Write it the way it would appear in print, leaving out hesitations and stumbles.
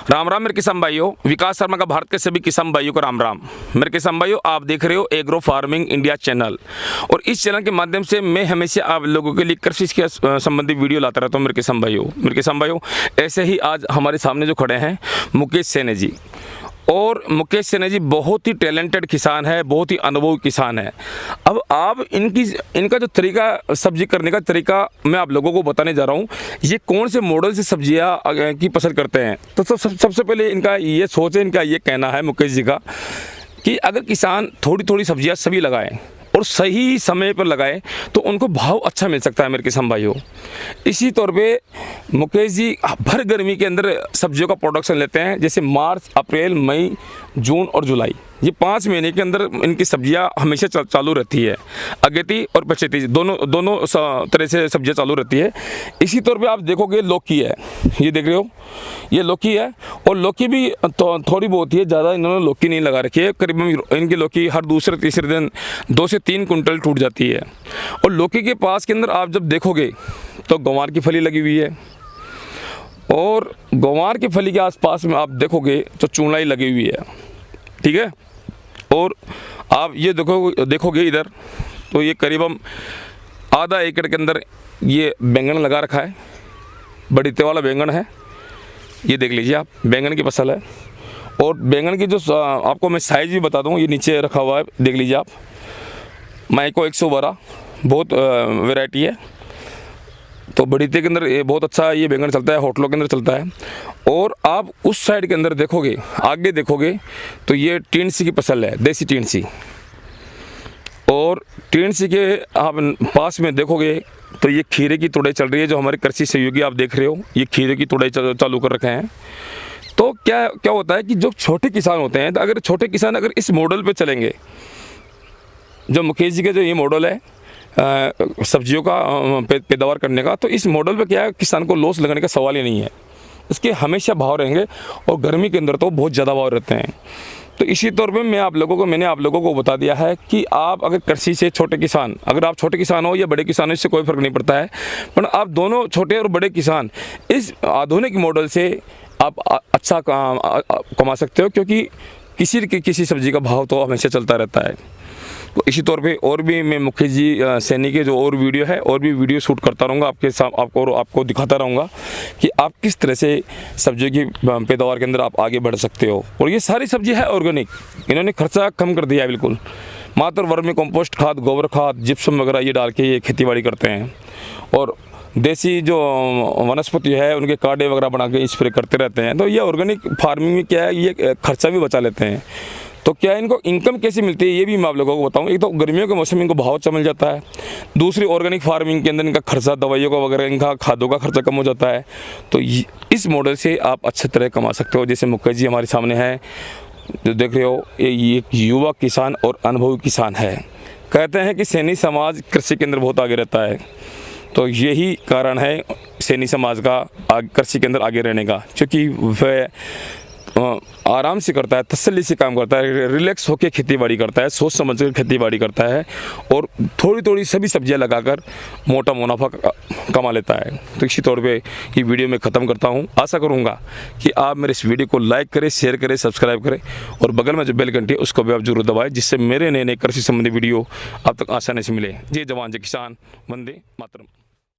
राम राम मेरे किसान भाइयों, विकास शर्मा का भारत के सभी किसान भाइयों को राम राम। मेरे किसान भाइयों, आप देख रहे हो एग्रो फार्मिंग इंडिया चैनल, और इस चैनल के माध्यम से मैं हमेशा आप लोगों के लिए कृषि के संबंधी वीडियो लाता रहता हूं। मेरे किसान भाइयों, ऐसे ही आज हमारे सामने जो खड़े हैं मुकेश सैनी जी, और मुकेश सैनी जी बहुत ही टैलेंटेड किसान है, बहुत ही अनुभवी किसान है। अब आप इनका जो तरीका, सब्जी करने का तरीका मैं आप लोगों को बताने जा रहा हूँ। ये कौन से मॉडल से सब्जियाँ की पसंद करते हैं, तो सबसे पहले इनका ये सोच है, इनका ये कहना है मुकेश जी का कि अगर किसान थोड़ी थोड़ी सब्जियाँ सभी लगाएं और सही समय पर लगाएं तो उनको भाव अच्छा मिल सकता है मेरे किसान भाइयों। इसी तौर पे मुकेश जी भर गर्मी के अंदर सब्जियों का प्रोडक्शन लेते हैं, जैसे मार्च, अप्रैल, मई, जून और जुलाई, ये 5 महीने के अंदर इनकी सब्जियां हमेशा चालू रहती है। अगेती और पछेती दोनों तरह से सब्जियां चालू रहती है। इसी तौर पे आप देखोगे लौकी है, ये देख रहे हो, ये लौकी है, और लौकी भी थोड़ी बहुत ही है, ज़्यादा इन्होंने लौकी नहीं लगा रखी है। करीबन इनकी लौकी हर दूसरे तीसरे दिन 2 से 3 कुंटल टूट जाती है। और लौकी के पास के अंदर आप जब देखोगे तो गंवार की फली लगी हुई है, और गंवार की फली के आसपास में आप देखोगे तो चूलाई लगी हुई है, ठीक है। और आप ये देखोगे इधर, तो ये करीबन आधा एकड़ के अंदर ये बैंगन लगा रखा है, बड़ी वाला बैंगन है, ये देख लीजिए आप, बैंगन की फसल है। और बैंगन की जो आपको मैं साइज़ भी बता दूँ, ये नीचे रखा हुआ है, देख लीजिए आप, माइको 112, बहुत वैरायटी है। तो बड़ीते के अंदर ये बहुत अच्छा ये बैंगन चलता है, होटलों के अंदर चलता है। और आप उस साइड के अंदर देखोगे, आगे देखोगे तो ये टींसी की फसल है, देसी टींसी। और टींसी के आप पास में देखोगे तो ये खीरे की तुड़ाई चल रही है, जो हमारे कृषि सहयोगी आप देख रहे हो, ये खीरे की तुड़ाई चालू कर रखे हैं। तो क्या होता है कि जो छोटे किसान होते हैं, तो अगर छोटे किसान अगर इस मॉडल पे चलेंगे, जो मुकेश जी का जो ये मॉडल है सब्जियों का पैदावार करने का, तो इस मॉडल पे क्या है, किसान को लॉस लगने का सवाल ही नहीं है। इसके हमेशा भाव रहेंगे, और गर्मी के अंदर तो बहुत ज़्यादा भाव रहते हैं। तो इसी तौर पे मैंने आप लोगों को बता दिया है कि आप अगर कृषि से छोटे किसान, अगर आप छोटे किसान हो या बड़े किसान हो, इससे कोई फ़र्क नहीं पड़ता है, पर आप दोनों छोटे और बड़े किसान इस आधुनिक मॉडल से आप अच्छा कमा सकते हो, क्योंकि किसी सब्जी का भाव तो हमेशा चलता रहता है। तो इसी तौर पे और भी मैं मुकेश जी सैनी के जो और वीडियो है, और भी वीडियो शूट करता रहूँगा आपको दिखाता रहूँगा कि आप किस तरह से सब्जियों की पैदावार के अंदर आप आगे बढ़ सकते हो। और ये सारी सब्जी है ऑर्गेनिक, इन्होंने खर्चा कम कर दिया है बिल्कुल, मात्र वर्मी कंपोस्ट खाद, गोबर खाद, जिप्सम वगैरह ये डाल के ये खेती करते हैं। और देसी जो वनस्पति है उनके काढ़े वगैरह बना के स्प्रे करते रहते हैं। तो ये ऑर्गेनिक फार्मिंग में क्या है, ये खर्चा भी बचा लेते हैं। तो क्या इनको इनकम कैसे मिलती है, ये भी मैं आप लोगों को बताऊं। एक तो गर्मियों के मौसम में इनको भाव अच्छा मिल जाता है, दूसरी ऑर्गेनिक फार्मिंग के अंदर इनका खर्चा, दवाइयों का वगैरह, इनका खादों का खर्चा कम हो जाता है। तो इस मॉडल से आप अच्छे तरह कमा सकते हो। जैसे मुकेश जी हमारे सामने है, जो देख रहे हो, ये एक युवा किसान और अनुभवी किसान है। कहते हैं कि सैनी समाज कृषि के अंदर बहुत आगे रहता है, तो यही कारण है सैनी समाज का कृषि के अंदर आगे रहने का, क्योंकि वह आराम से करता है, तसल्ली से काम करता है, रिलैक्स होकर खेती करता है, सोच समझ कर खेती करता है, और थोड़ी थोड़ी सभी सब्जियां लगाकर मोटा मुनाफा कमा लेता है। तो इसी तौर पे ये वीडियो मैं ख़त्म करता हूं। आशा करूंगा कि आप मेरे इस वीडियो को लाइक करें, शेयर करें, सब्सक्राइब करें, और बगल में जो बेल घंटी है उसको भी आप जरूर दबाएं, जिससे मेरे नए कृषि संबंधी वीडियो आप तक आसानी से मिले। जय जवान जय किसान, वंदे मातरम।